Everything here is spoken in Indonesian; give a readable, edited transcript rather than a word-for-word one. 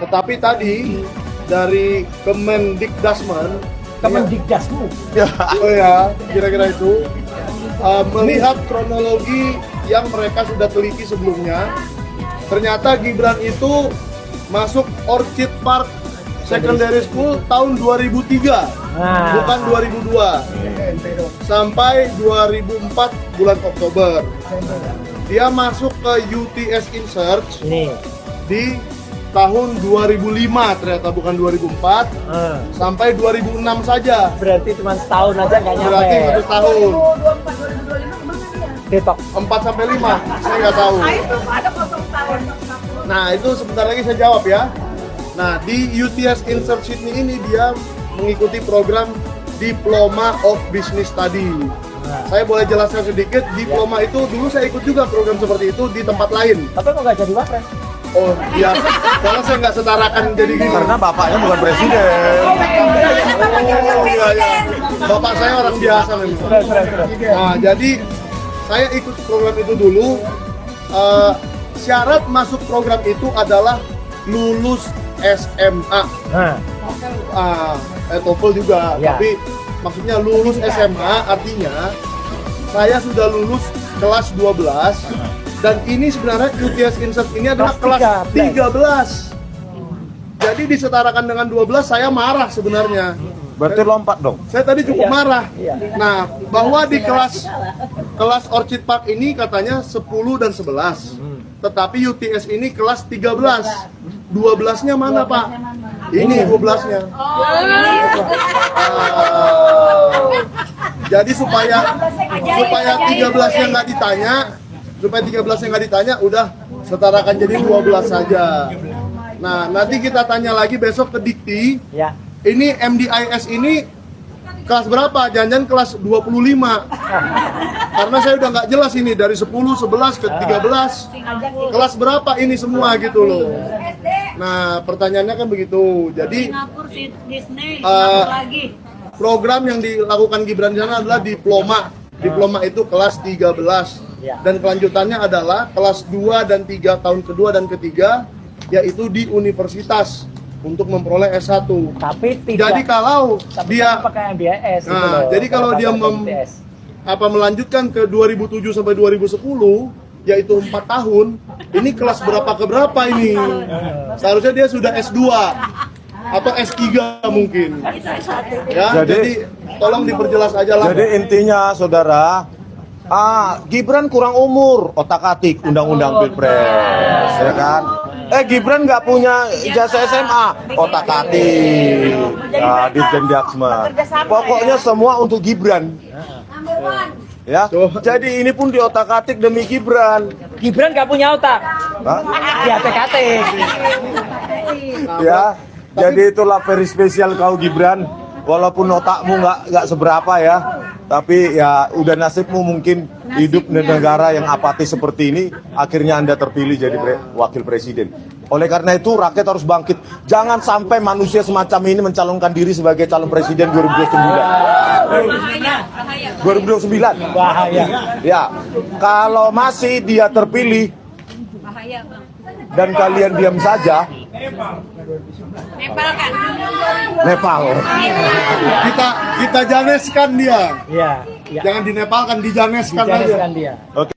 Tetapi tadi dari Kemendikdasmen, ya, oh ya, kira-kira itu melihat kronologi yang mereka sudah teliti sebelumnya, ternyata Gibran itu masuk Orchid Park Secondary School tahun 2003, bukan 2002, sampai 2004 bulan Oktober. Dia masuk ke UTS InSearch di tahun 2005, ternyata bukan 2004, sampai 2006 saja. Berarti cuma setahun aja nggak nyampe. Berarti 1 tahun. 2024, 2025 kemana dia? Tiktok. 4 sampai 5, saya nggak tahu. Ah, itu ada kosong tahun. Nah, itu sebentar lagi saya jawab ya. Nah, di UTS InSearch Sydney ini dia mengikuti program Diploma of Business Study. Saya boleh jelaskan sedikit, diploma itu dulu saya ikut juga program seperti itu di tempat lain. Tapi kok nggak jadi wapres? Oh iya, karena saya nggak setarakan jadi gini. Karena bapaknya bukan presiden. Oh iya, iya. Bapak saya orang biasa memang. Nah, jadi saya ikut program itu dulu. Syarat masuk program itu adalah lulus SMA. TOEFL juga, Ya. tapi maksudnya lulus SMA artinya saya sudah lulus kelas 12 dan ini sebenarnya UTS InSearch ini adalah kelas 13. Jadi disetarakan dengan 12 saya marah sebenarnya. Berarti lompat dong. Saya tadi cukup marah. Iya. Nah, bahwa di kelas Orchid Park ini katanya 10 dan 11. Tetapi UTS ini kelas 13. 12-nya mana, Pak? Ini 12-nya. Jadi supaya 13-nya nggak ditanya, udah setarakan jadi 12 saja. Nah, nanti kita tanya lagi besok ke Dikti. Ya. Ini MDIS ini kelas berapa? Jangan-jangan kelas 25. Karena saya udah nggak jelas ini dari 10, 11 ke 13. Kelas berapa ini semua gitu loh. Nah, pertanyaannya kan begitu. Jadi Singapura, Disney, Singapura lagi. program yang dilakukan Gibran di sana adalah diploma. Diploma itu kelas 13. Ya. Dan kelanjutannya adalah kelas 2 dan 3 tahun kedua dan ketiga yaitu di universitas untuk memperoleh S1. Tapi tidak. Jadi kalau Tapi dia kan pakai MBIS gitu Nah, loh. jadi kalau Pakai dia MBIS. melanjutkan ke 2007 sampai 2010 yaitu 4 tahun, ini kelas berapa ke berapa ini? Seharusnya dia sudah S2 atau S3 mungkin. Ya, jadi tolong diperjelas aja lah. Jadi intinya saudara, Gibran kurang umur, otak-atik undang-undang Pilpres, ya kan? Gibran nggak punya ijazah SMA, otak-atik, Dirjen Diaksma. Pokoknya semua untuk Gibran. Ya, jadi ini pun diotak-atik demi Gibran. Gibran nggak punya otak. Hah? Dia atik-atik. Ya, jadi itulah very spesial kau Gibran. Walaupun otakmu nggak seberapa ya, tapi ya udah nasibmu mungkin hidup di negara yang apatis seperti ini. Akhirnya Anda terpilih jadi wakil presiden. Oleh karena itu rakyat harus bangkit. Jangan sampai manusia semacam ini mencalonkan diri sebagai calon presiden 2029. 2029. Bahaya. Ya, kalau masih dia terpilih Bahaya, Bang. dan kalian diam saja, Nepal kan? Nepal. Kita janeskan dia. Iya. Ya. Jangan dinepalkan, dijaneskan aja. Dijaniskan dia. Oke.